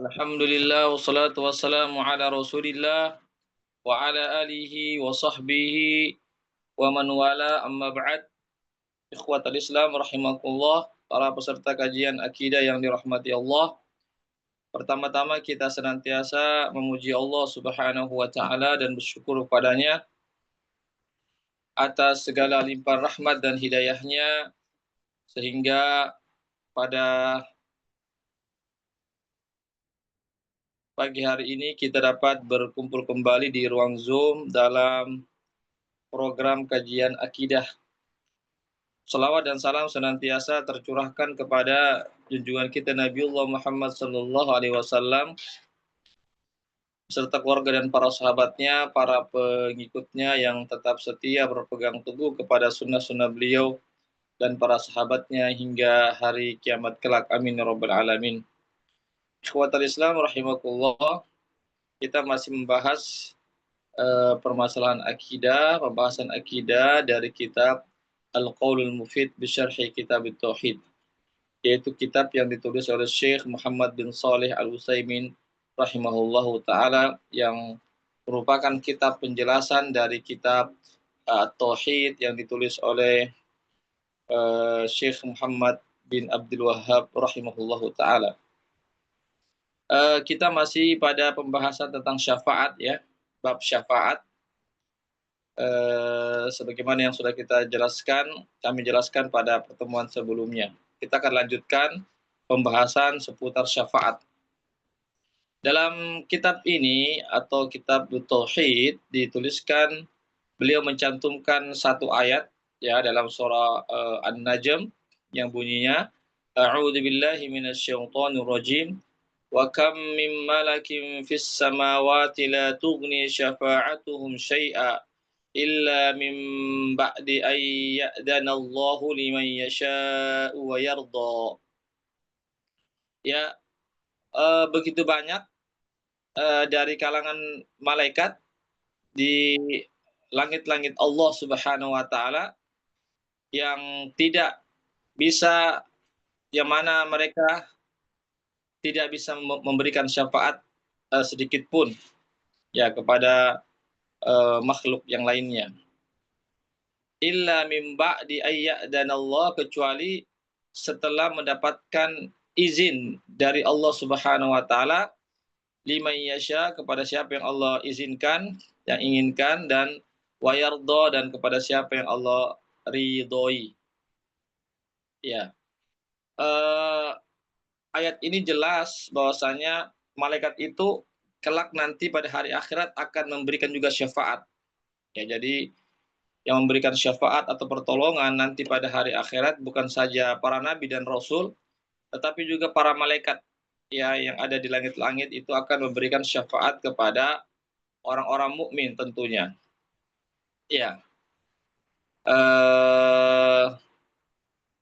Alhamdulillah wassalatu wassalamu ala Rasulillah wa ala alihi wa sahbihi wa man wala amma ba'd. Ikhwatal Islam rahimakumullah, para peserta kajian akidah yang dirahmati Allah. Pertama-tama kita senantiasa memuji Allah Subhanahu wa taala dan bersyukur kepadanya atas segala limpahan rahmat dan hidayahnya sehingga pada pagi hari ini kita dapat berkumpul kembali di ruang Zoom dalam program kajian akidah. Salawat dan salam senantiasa tercurahkan kepada junjungan kita Nabiullah Muhammad sallallahu alaihi wasallam beserta keluarga dan para sahabatnya, para pengikutnya yang tetap setia berpegang teguh kepada sunnah-sunnah beliau dan para sahabatnya hingga hari kiamat kelak. Amin ya rabbal alamin. Ikhwatal Islam rahimakumullah, kita masih membahas permasalahan akidah, pembahasan akidah dari kitab Al-Qaulul Mufid bi Syarhi Kitab Tauhid, yaitu kitab yang ditulis oleh Syekh Muhammad bin Shalih Al-Utsaimin rahimahullahu taala, yang merupakan kitab penjelasan dari kitab Tauhid yang ditulis oleh Syekh Muhammad bin Abdul Wahhab rahimahullahu taala. Kita masih pada pembahasan tentang syafaat ya, bab syafaat. Sebagaimana yang sudah kami jelaskan pada pertemuan sebelumnya. Kita akan lanjutkan pembahasan seputar syafaat. Dalam kitab ini atau kitab Tauhid dituliskan, beliau mencantumkan satu ayat ya dalam surah An-Najm yang bunyinya A'udzu billahi minasyaitonir rajim wa kam min malakin fis samawati la tughni syafa'atuhum syai'a illa min ba'di an ya'dana Allahu liman yasha'u wa yarda. Ya, begitu banyak dari kalangan malaikat di langit-langit Allah Subhanahu wa taala yang tidak bisa, yang mana mereka tidak bisa memberikan syafaat sedikit pun ya kepada makhluk yang lainnya. Illa min ba'di ayya'danallah, kecuali setelah mendapatkan izin dari Allah Subhanahu wa taala, liman yasha, kepada siapa yang Allah izinkan, yang inginkan, dan wayardo, dan kepada siapa yang Allah ridhoi. Ya. Ayat ini jelas bahwasanya malaikat itu kelak nanti pada hari akhirat akan memberikan juga syafaat. Ya, jadi yang memberikan syafaat atau pertolongan nanti pada hari akhirat bukan saja para nabi dan rasul, tetapi juga para malaikat ya yang ada di langit-langit itu akan memberikan syafaat kepada orang-orang mukmin tentunya. Ya.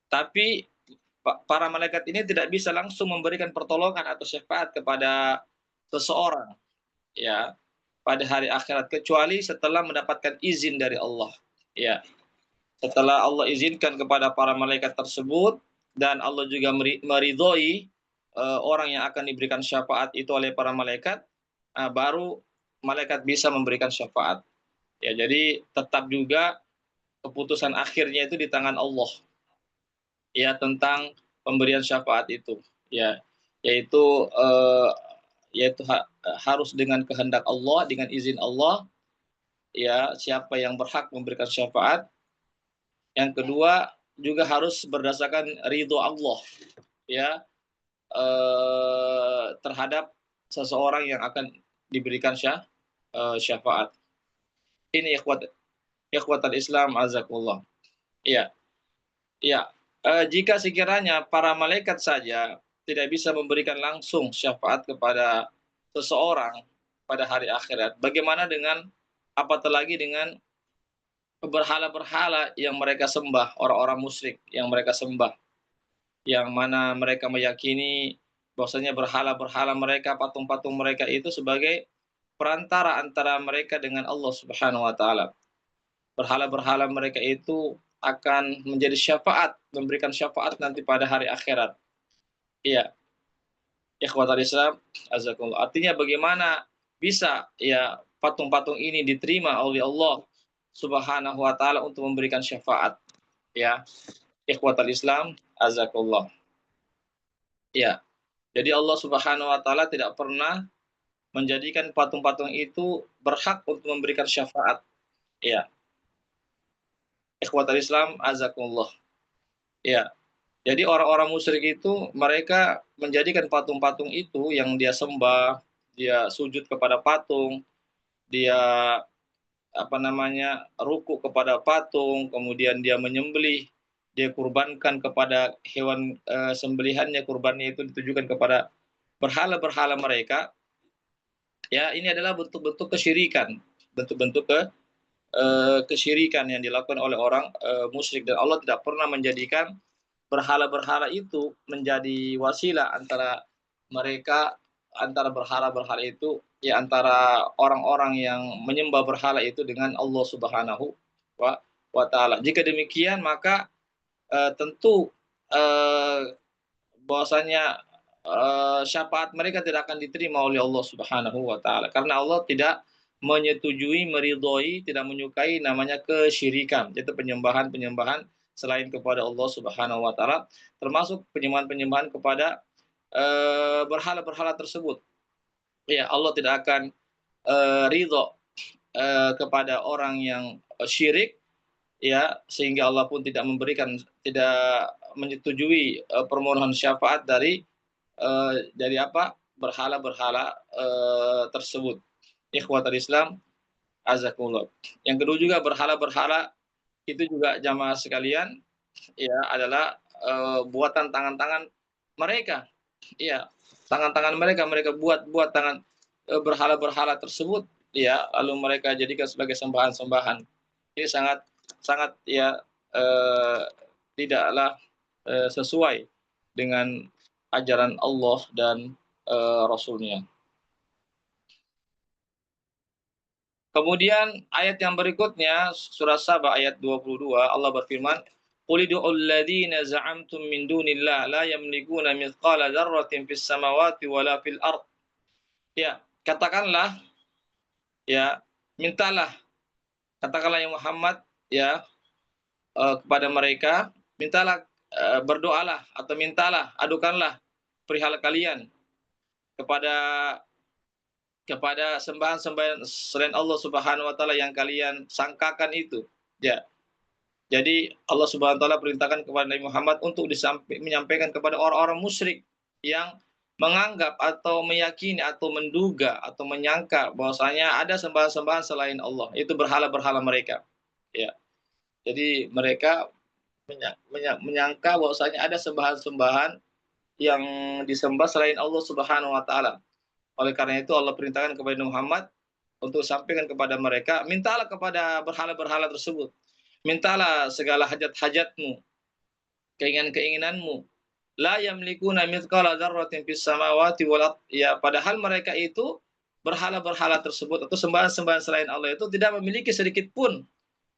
Tapi para malaikat ini tidak bisa langsung memberikan pertolongan atau syafaat kepada seseorang ya pada hari akhirat, kecuali setelah mendapatkan izin dari Allah. Ya. Setelah Allah izinkan kepada para malaikat tersebut dan Allah juga meridhoi orang yang akan diberikan syafaat itu oleh para malaikat, baru malaikat bisa memberikan syafaat. Ya, jadi tetap juga keputusan akhirnya itu di tangan Allah. Ya, tentang pemberian syafaat itu. Ya, yaitu harus dengan kehendak Allah, dengan izin Allah. Ya, siapa yang berhak memberikan syafaat. Yang kedua juga harus berdasarkan ridho Allah ya terhadap seseorang yang akan diberikan syafaat. Ini ikhwatal Islam azakullah. Iya. Iya. Jika sekiranya para malaikat saja tidak bisa memberikan langsung syafaat kepada seseorang pada hari akhirat, bagaimana dengan apatah lagi dengan berhala-berhala yang mereka sembah, orang-orang musyrik yang mereka sembah, yang mana mereka meyakini bahwasanya berhala-berhala mereka, patung-patung mereka itu sebagai perantara antara mereka dengan Allah Subhanahu wa taala. Berhala-berhala mereka itu akan menjadi syafaat, memberikan syafaat nanti pada hari akhirat. Iya. Ikhwatal Islam, azakumullah. Artinya bagaimana bisa ya patung-patung ini diterima oleh Allah Subhanahu wa taala untuk memberikan syafaat ya. Ikhwatal Islam, azakumullah. Ya. Jadi Allah Subhanahu wa taala tidak pernah menjadikan patung-patung itu berhak untuk memberikan syafaat. Ya. Ikhwatal Islam, azakumullah. Ya. Jadi orang-orang musyrik itu mereka menjadikan patung-patung itu yang dia sembah, dia sujud kepada patung, dia ruku kepada patung, kemudian dia menyembelih, dia kurbankan kepada hewan sembelihannya, kurbannya itu ditujukan kepada berhala-berhala mereka. Ya, ini adalah bentuk-bentuk kesyirikan, bentuk-bentuk kesyirikan yang dilakukan oleh orang musyrik, dan Allah tidak pernah menjadikan berhala-berhala itu menjadi wasilah antara berhala-berhala itu ya, antara orang-orang yang menyembah berhala itu dengan Allah Subhanahu wa taala. Jika demikian maka tentu bahwasanya syafaat mereka tidak akan diterima oleh Allah Subhanahu wa taala, karena Allah tidak menyetujui, meridhoi, tidak menyukai namanya kesyirikan, yaitu penyembahan-penyembahan selain kepada Allah Subhanahu wa taala, termasuk penyembahan-penyembahan kepada berhala-berhala tersebut. Ya, Allah tidak akan ridho kepada orang yang syirik, ya, sehingga Allah pun tidak menyetujui permohonan syafaat dari apa? Berhala-berhala tersebut. Ikhwatal Islam, azakumullah. Yang kedua juga berhala-berhala itu juga jamaah sekalian ya adalah buatan tangan-tangan mereka. Iya, tangan-tangan mereka buat tangan berhala-berhala tersebut ya, lalu mereka jadikan sebagai sembahan-sembahan. Ini sangat sangat ya tidaklah sesuai dengan ajaran Allah dan Rasul-Nya. Kemudian ayat yang berikutnya surah Saba ayat 22, Allah berfirman, "Qul ud'ul ladzina za'amtum min dunillah la yamlikuna mithqala dzarratin fis samawati wala fil ard." Ya, katakanlah ya, mintalah, katakanlah ya Muhammad ya kepada mereka, mintalah, berdoalah atau mintalah, adukanlah perihal kalian kepada sembahan-sembahan selain Allah Subhanahu wa taala yang kalian sangkakan itu. Ya. Jadi Allah Subhanahu wa taala perintahkan kepada Nabi Muhammad untuk menyampaikan kepada orang-orang musyrik yang menganggap atau meyakini atau menduga atau menyangka bahwasanya ada sembahan-sembahan selain Allah, itu berhala-berhala mereka. Ya. Jadi mereka menyangka bahwasanya ada sembahan-sembahan yang disembah selain Allah Subhanahu wa taala. Oleh karena itu Allah perintahkan kepada Muhammad untuk sampaikan kepada mereka, mintalah kepada berhala-berhala tersebut. Mintalah segala hajat-hajatmu, keinginan-keinginanmu. La yamlikuna mithqala dzarratin fis samawati wal ard. Ya, padahal mereka itu berhala-berhala tersebut atau sembahan-sembahan selain Allah itu tidak memiliki sedikit pun,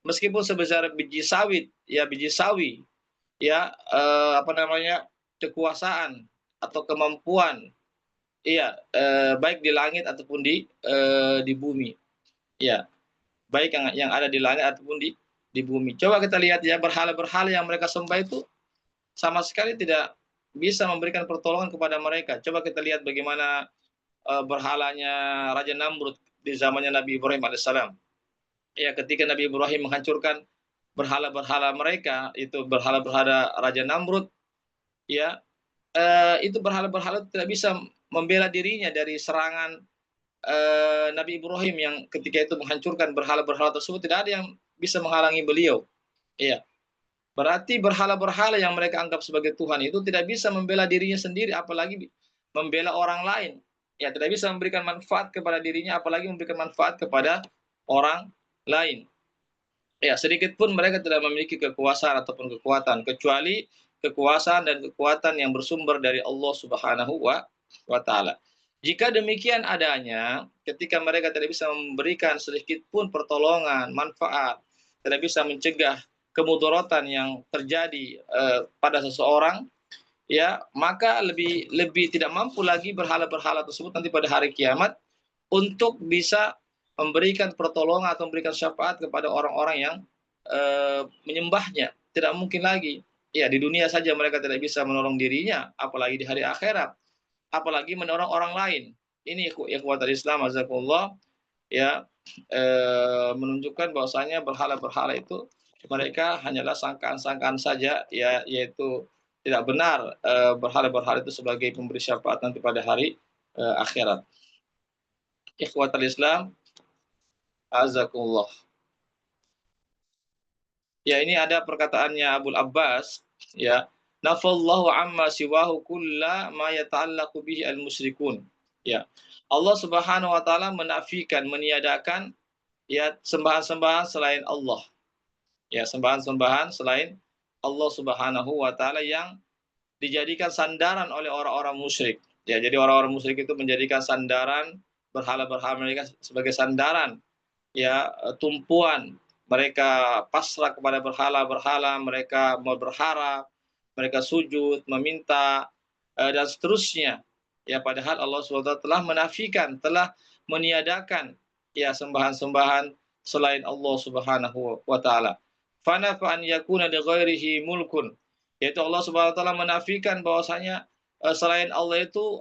meskipun sebesar biji sawit, ya biji sawi, ya kekuasaan atau kemampuan, iya, baik di langit ataupun di bumi. Ya, baik yang ada di langit ataupun di bumi. Coba kita lihat ya, berhala-berhala yang mereka sembah itu sama sekali tidak bisa memberikan pertolongan kepada mereka. Coba kita lihat bagaimana berhalanya Raja Namrud di zamannya Nabi Ibrahim alaihissalam. Ya, ketika Nabi Ibrahim menghancurkan berhala-berhala mereka, itu berhala-berhala Raja Namrud, ya, itu berhala-berhala tidak bisa membela dirinya dari serangan Nabi Ibrahim yang ketika itu menghancurkan berhala-berhala tersebut. Tidak ada yang bisa menghalangi beliau. Iya. Berarti berhala-berhala yang mereka anggap sebagai Tuhan itu tidak bisa membela dirinya sendiri, apalagi membela orang lain. Ya, tidak bisa memberikan manfaat kepada dirinya, apalagi memberikan manfaat kepada orang lain. Ya, sedikit pun mereka tidak memiliki kekuasaan ataupun kekuatan, kecuali kekuasaan dan kekuatan yang bersumber dari Allah Subhanahu wa taala. Jika demikian adanya, ketika mereka tidak bisa memberikan sedikit pun pertolongan, manfaat, tidak bisa mencegah kemudaratan yang terjadi pada seseorang, ya, maka lebih lebih tidak mampu lagi berhala-berhala tersebut nanti pada hari kiamat untuk bisa memberikan pertolongan atau memberikan syafaat kepada orang-orang yang menyembahnya. Tidak mungkin lagi. Ya, di dunia saja mereka tidak bisa menolong dirinya, apalagi di hari akhirat, apalagi menolong orang lain. Ini ikhwatal Islam azakumullah, ya, menunjukkan bahwasanya berhala-berhala itu mereka hanyalah sangkaan-sangkaan saja, ya, yaitu tidak benar berhala-berhala itu sebagai pemberi syafaat nanti pada hari akhirat. Ikhwatal Islam azakumullah. Ya, ini ada perkataannya Abul Abbas, ya, nafallahu amma siwahu kulla ma yata'allaqu bihi al-musyrikun. Ya. Allah Subhanahu wa taala menafikan, meniadakan, ya, sembahan-sembahan selain Allah. Ya, sembahan-sembahan selain Allah Subhanahu wa taala yang dijadikan sandaran oleh orang-orang musyrik. Ya, jadi orang-orang musyrik itu menjadikan sandaran berhala-berhala mereka sebagai sandaran, ya, tumpuan. Mereka pasrah kepada berhala-berhala, mereka mau berharap, mereka sujud, meminta, dan seterusnya. Ya, padahal Allah SWT telah menafikan, telah meniadakan, ya, sembahan-sembahan selain Allah Subhanahu wa taala. Fanafa an yakuna li ghairihi mulkun. Yaitu Allah Subhanahu wa taala menafikan bahwasanya selain Allah itu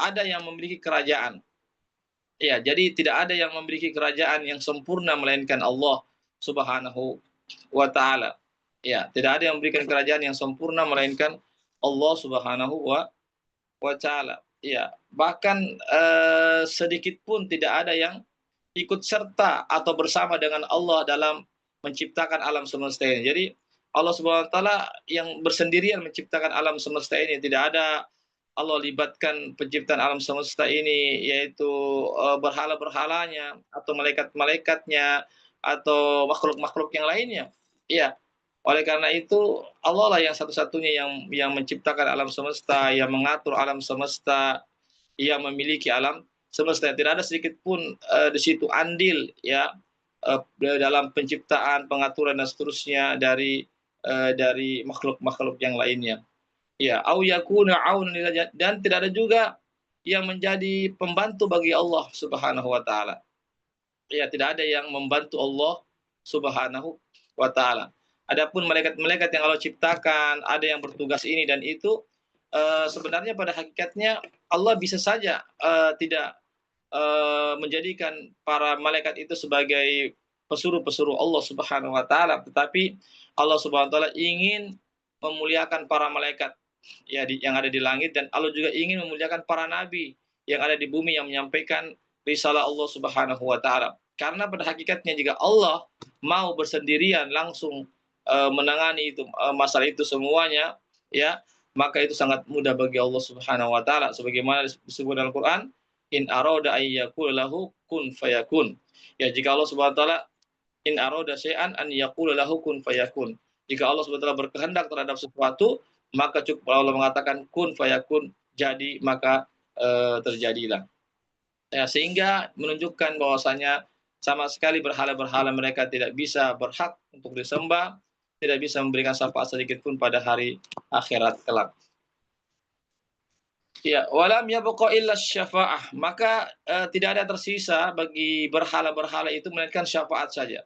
ada yang memiliki kerajaan. Ya, jadi tidak ada yang memiliki kerajaan yang sempurna melainkan Allah Subhanahu wa taala. Ya, tidak ada yang memberikan kerajaan yang sempurna melainkan Allah Subhanahu wa taala. Ya, bahkan sedikit pun tidak ada yang ikut serta atau bersama dengan Allah dalam menciptakan alam semesta ini. Jadi Allah Subhanahu wa taala yang bersendirian menciptakan alam semesta ini, tidak ada Allah libatkan penciptaan alam semesta ini, yaitu berhala-berhalanya atau malaikat-malaikatnya atau makhluk-makhluk yang lainnya. Iya. Oleh karena itu Allah lah yang satu-satunya yang menciptakan alam semesta, yang mengatur alam semesta, yang memiliki alam semesta. Tidak ada sedikit pun di situ andil, ya, dalam penciptaan, pengaturan dan seterusnya dari makhluk-makhluk yang lainnya. Ya, au yakuna aunan, dan tidak ada juga yang menjadi pembantu bagi Allah Subhanahu wa taala. Ya, tidak ada yang membantu Allah Subhanahu wa taala. Adapun malaikat-malaikat yang Allah ciptakan, ada yang bertugas ini dan itu, sebenarnya pada hakikatnya Allah bisa saja tidak menjadikan para malaikat itu sebagai pesuruh-pesuruh Allah Subhanahu wa taala, tetapi Allah Subhanahu wa taala ingin memuliakan para malaikat, ya, yang ada di langit, dan Allah juga ingin memuliakan para nabi yang ada di bumi yang menyampaikan risalah Allah Subhanahu wa taala. Karena pada hakikatnya jika Allah mau bersendirian langsung menangani itu masalah itu semuanya, ya, maka itu sangat mudah bagi Allah Subhanahu wa taala sebagaimana disebut dalam Quran, in arada ayyakul lahu kun fayakun. Ya, jika Allah Subhanahu wa taala in arada syai'an an yaqul lahu kun fayakun. Jika Allah Subhanahu wa taala berkehendak terhadap sesuatu, maka cukup Allah mengatakan kun fayakun, jadi maka terjadilah. Ya, sehingga menunjukkan bahwasanya sama sekali berhala-berhala mereka tidak bisa berhak untuk disembah, tidak bisa memberikan syafaat sedikit pun pada hari akhirat kelak. Ya, walam yabqa illa syafa'ah, maka tidak ada tersisa bagi berhala-berhala itu melainkan syafaat saja.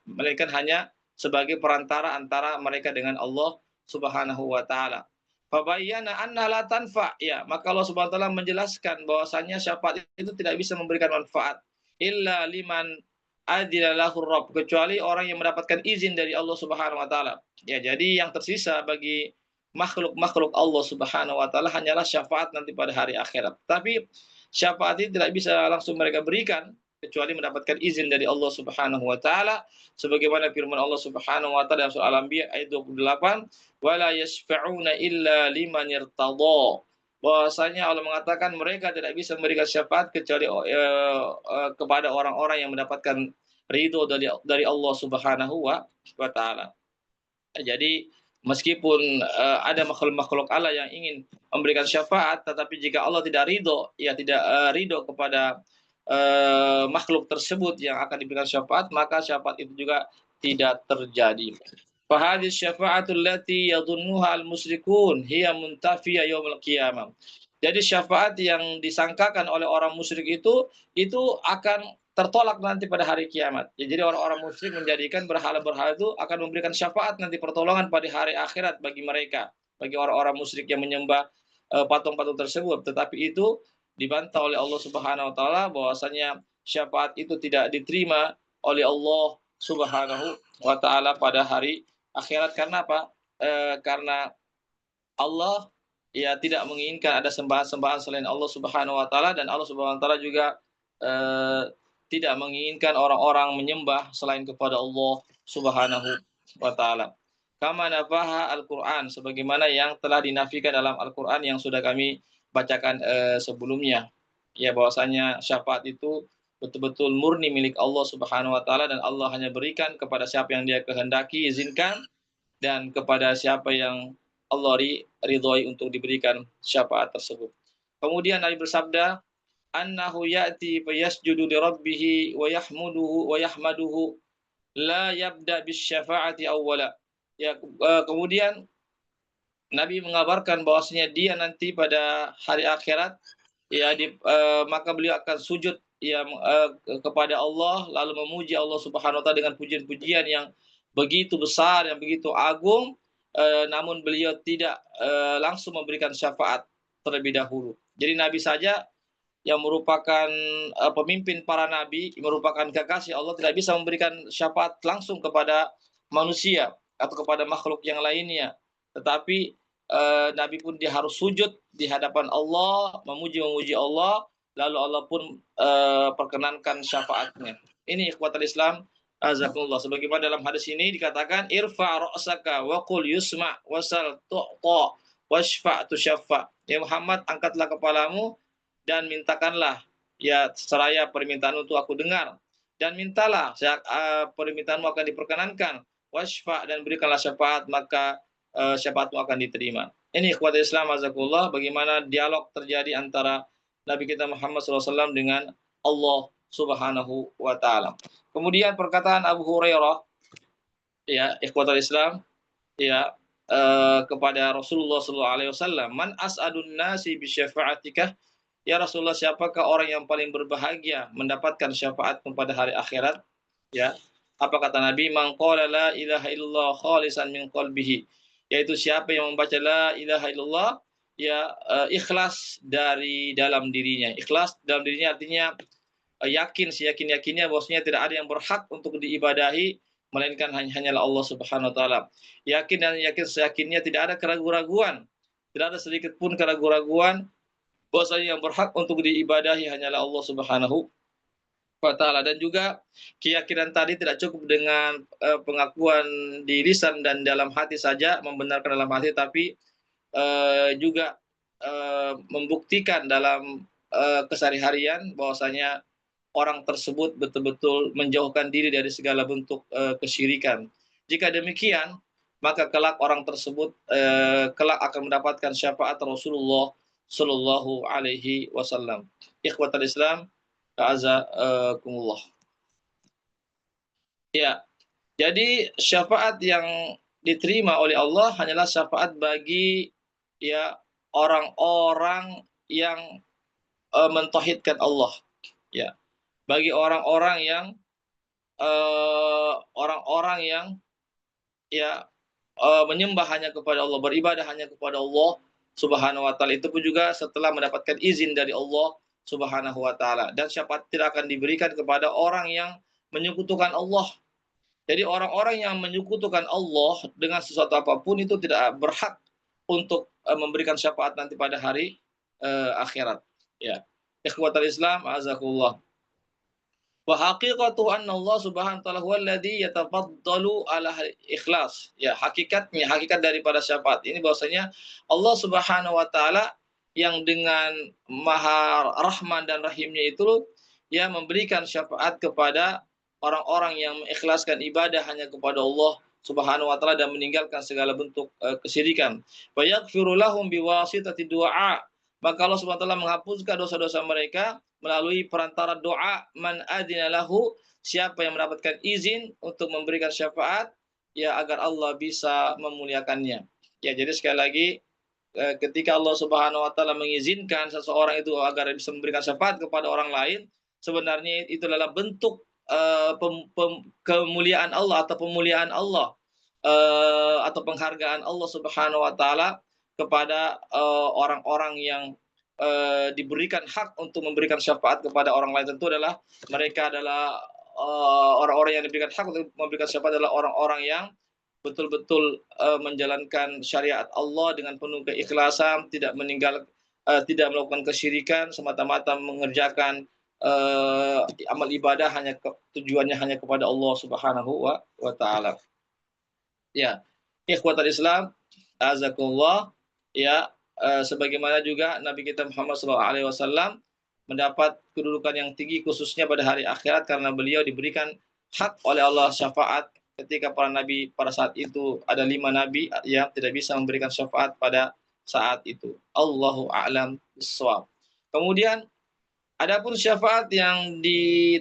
Melainkan hanya sebagai perantara antara mereka dengan Allah Subhanahu wa taala. Fabayyana anna la tanfa, ya, maka Allah Subhanahu wa taala menjelaskan bahwasanya syafaat itu tidak bisa memberikan manfaat illa liman adila lahu rabb, kecuali orang yang mendapatkan izin dari Allah Subhanahu wa taala. Ya, jadi yang tersisa bagi makhluk-makhluk Allah Subhanahu wa taala hanyalah syafaat nanti pada hari akhirat. Tapi syafaat itu tidak bisa langsung mereka berikan kecuali mendapatkan izin dari Allah Subhanahu wa taala, sebagaimana firman Allah Subhanahu wa taala dalam surah Al-Anbiya ayat 28, wala yashfa'una illa liman irtadha. Bahwasanya Allah mengatakan mereka tidak bisa memberikan syafaat kecuali kepada orang-orang yang mendapatkan ridho dari Allah Subhanahu wa taala. Jadi meskipun ada makhluk-makhluk Allah yang ingin memberikan syafaat, tetapi jika Allah tidak ridho, ya, tidak ridho kepada makhluk tersebut yang akan diberikan syafaat, maka syafaat itu juga tidak terjadi. Fahadhihi syafa'atul lati yadhunnuha al-musyrikun hiya muntafiyah yaumil qiyamah. Jadi syafaat yang disangkakan oleh orang musyrik itu akan tertolak nanti pada hari kiamat. Ya, jadi orang-orang musyrik menjadikan berhala-berhala itu akan memberikan syafaat nanti pertolongan pada hari akhirat bagi mereka, bagi orang-orang musyrik yang menyembah patung-patung tersebut. Tetapi itu dibantah oleh Allah Subhanahu wa taala bahwasanya syafaat itu tidak diterima oleh Allah Subhanahu wa taala pada hari akhirat. Karena apa? Karena Allah ya tidak menginginkan ada sembahan-sembahan selain Allah Subhanahu wa taala, dan Allah Subhanahu wa taala juga eh, tidak menginginkan orang-orang menyembah selain kepada Allah Subhanahu wa taala. Kama nafaha Al-Qur'an, sebagaimana yang telah dinafikan dalam Al-Qur'an yang sudah kami bacakan sebelumnya. Ya, bahwasanya syafaat itu betul-betul murni milik Allah Subhanahu wa taala, dan Allah hanya berikan kepada siapa yang Dia kehendaki izinkan, dan kepada siapa yang Allah ridhoi untuk diberikan syafaat tersebut. Kemudian Nabi bersabda, annahu ya'ti fayasjudu li rabbih wa yahmuduhu wa yahmaduhu la yabda bis syafa'ati awwala. Ya, kemudian Nabi mengabarkan bahwasanya dia nanti pada hari akhirat ya maka beliau akan sujud ya kepada Allah, lalu memuji Allah Subhanahu wa taala dengan pujian-pujian yang begitu besar, yang begitu agung, namun beliau tidak langsung memberikan syafaat terlebih dahulu. Jadi Nabi saja yang merupakan pemimpin para nabi, merupakan kekasih Allah, tidak bisa memberikan syafaat langsung kepada manusia atau kepada makhluk yang lainnya. Tetapi Nabi pun dia harus sujud di hadapan Allah, memuji Allah, lalu Allah pun perkenankan syafaatnya. Ini ikhwatul Islam, azakumullah. Sebagaimana dalam hadis ini dikatakan, irfa ra'saka wa qul yusma wasal tu'ta washfa tusyaffa. Ya Muhammad, angkatlah kepalamu dan mintakanlah, ya seraya permintaan untuk aku dengar, dan mintalah permintaanmu akan diperkenankan, washfa, dan berikanlah syafaat, maka syafaatmu akan diterima. Ini ikhwatul Islam azakullah, bagaimana dialog terjadi antara Nabi kita Muhammad SAW dengan Allah Subhanahu wa taala. Kemudian perkataan Abu Hurairah, ya ikhwatul Islam, ya kepada Rasulullah SAW, man as'adun nasi bi syafa'atika. Ya Rasulullah, siapakah orang yang paling berbahagia mendapatkan syafaat pada hari akhirat? Ya. Apa kata Nabi? Man qala la ilaha illallah khalisan min qalbihi. Yaitu siapa yang membaca la ilaha illallah ya ikhlas dari dalam dirinya. Ikhlas dalam dirinya artinya yakin seyakin-yakinnya bahwasanya tidak ada yang berhak untuk diibadahi melainkan hanyalah Allah Subhanahu wa taala. Yakin dan yakin seyakinnya tidak ada keraguan-raguan. Tidak ada sedikit pun keraguan-raguan bahwasanya yang berhak untuk diibadahi hanyalah Allah Subhanahu wa taala. Dan juga keyakinan tadi tidak cukup dengan pengakuan di lisan dan dalam hati saja, membenarkan dalam hati, tapi juga membuktikan dalam keseharian bahwasanya orang tersebut betul-betul menjauhkan diri dari segala bentuk kesyirikan. Jika demikian, maka kelak orang tersebut kelak akan mendapatkan syafaat Rasulullah Shallallahu Alaihi Wasallam. Ikhwatul Islam, a'azakumullah. Ya, jadi syafaat yang diterima oleh Allah hanyalah syafaat bagi ya orang-orang yang mentauhidkan Allah. Ya, bagi orang-orang yang ya menyembah hanya kepada Allah, beribadah hanya kepada Allah Subhanahu wa taala. Itu pun juga setelah mendapatkan izin dari Allah Subhanahu wa taala. Dan syafaat tidak akan diberikan kepada orang yang menyekutukan Allah. Jadi orang-orang yang menyekutukan Allah dengan sesuatu apapun itu tidak berhak untuk memberikan syafaat nanti pada hari akhirat. Ya. Ikhwatul Islam, azakullah. Wa haqiqatu anna Allah Subhanahu wa taala huwa alladhi yatafaddalu ala ikhlas. Ya, hakikat daripada syafaat ini bahwasanya Allah Subhanahu wa taala yang dengan Maha Rahman dan Rahimnya itu ya memberikan syafaat kepada orang-orang yang mengikhlaskan ibadah hanya kepada Allah Subhanahu wa taala dan meninggalkan segala bentuk kesyirikan. Wa yaghfiru lahum biwasitati du'a. Maka Allah Subhanahu wa taala menghapuskan dosa-dosa mereka melalui perantara doa, man adzina lahu, siapa yang mendapatkan izin untuk memberikan syafaat, ya agar Allah bisa memuliakannya. Ya, jadi sekali lagi ketika Allah Subhanahu wa taala mengizinkan seseorang itu agar bisa memberikan syafaat kepada orang lain, sebenarnya itu adalah bentuk kemuliaan Allah atau pemuliaan Allah atau penghargaan Allah Subhanahu wa taala kepada orang-orang yang diberikan hak untuk memberikan syafaat kepada orang lain. Tentu adalah mereka adalah orang-orang yang diberikan hak untuk memberikan syafaat adalah orang-orang yang betul-betul menjalankan syariat Allah dengan penuh keikhlasan, tidak melakukan kesyirikan, semata-mata mengerjakan amal ibadah tujuannya hanya kepada Allah Subhanahu wa taala. Ya, ikhwatal Islam, azakumullah, ya, sebagaimana juga Nabi kita Muhammad SAW mendapat kedudukan yang tinggi khususnya pada hari akhirat karena beliau diberikan hak oleh Allah syafaat ketika para nabi pada saat itu ada 5 nabi yang tidak bisa memberikan syafaat pada saat itu. Allahu a'lam bishawab. Kemudian adapun syafaat yang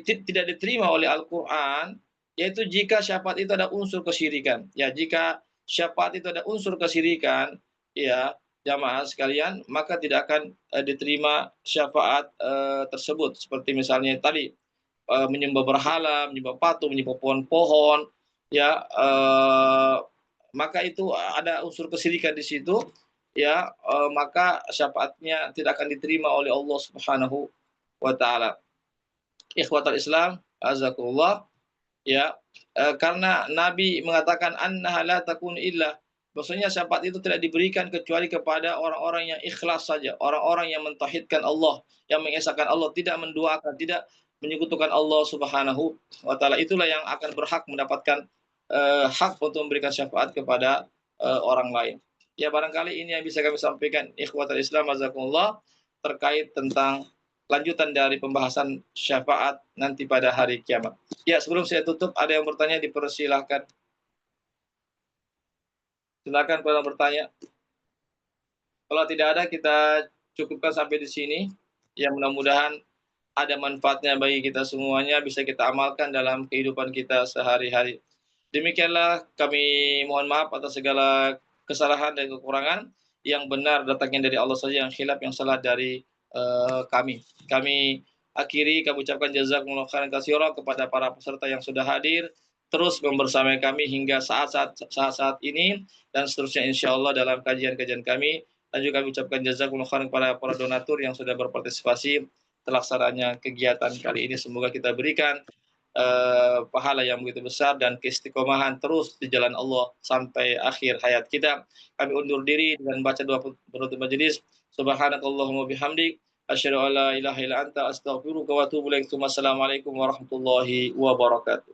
tidak diterima oleh Al-Qur'an yaitu jika syafaat itu ada unsur kesyirikan. Ya, jika syafaat itu ada unsur kesyirikan, ya, jamaah sekalian, maka tidak akan diterima syafaat tersebut. Seperti misalnya tadi menyembah berhala, menyembah patung, menyembah pohon-pohon, ya, maka itu ada unsur kesyirikan di situ, ya, maka syafaatnya tidak akan diterima oleh Allah Subhanahu wa taala. Ikhwatal Islam, azakumullah. Ya, karena Nabi mengatakan annaha la takun illa, bahwasanya syafaat itu tidak diberikan kecuali kepada orang-orang yang ikhlas saja, orang-orang yang mentauhidkan Allah, yang mengesahkan Allah, tidak menduakan, tidak menyekutukan Allah Subhanahu wa taala. Itulah yang akan berhak mendapatkan hak untuk memberikan syafaat kepada orang lain. Ya, barangkali ini yang bisa kami sampaikan ikhwatul Islam azakumullah terkait tentang lanjutan dari pembahasan syafaat nanti pada hari kiamat. Ya, sebelum saya tutup, ada yang bertanya, dipersilahkan. Silakan kalau bertanya. Kalau tidak ada, kita cukupkan sampai di sini. Ya, mudah-mudahan ada manfaatnya bagi kita semuanya, bisa kita amalkan dalam kehidupan kita sehari-hari. Demikianlah kami mohon maaf atas segala kesalahan dan kekurangan. Yang benar datangnya dari Allah saja, yang khilaf, yang salah dari kami. Kami akhiri, kami ucapkan jazakumullah khairan katsiran kepada para peserta yang sudah hadir, terus membersamai kami hingga saat-saat ini, dan seterusnya insyaallah dalam kajian-kajian kami. Dan juga kami ucapkan jazakumullah khairan kepada para donatur yang sudah berpartisipasi terlaksananya kegiatan kali ini. Semoga kita berikan pahala yang begitu besar dan keistiqomahan terus di jalan Allah sampai akhir hayat kita. Kami undur diri dengan baca doa penutup majelis. Subhanakallahumma bihamdik, asyhadu an la ilaha illa anta, astaghfiruka wa atubu ilaik. Wassalamualaikum warahmatullahi wabarakatuh.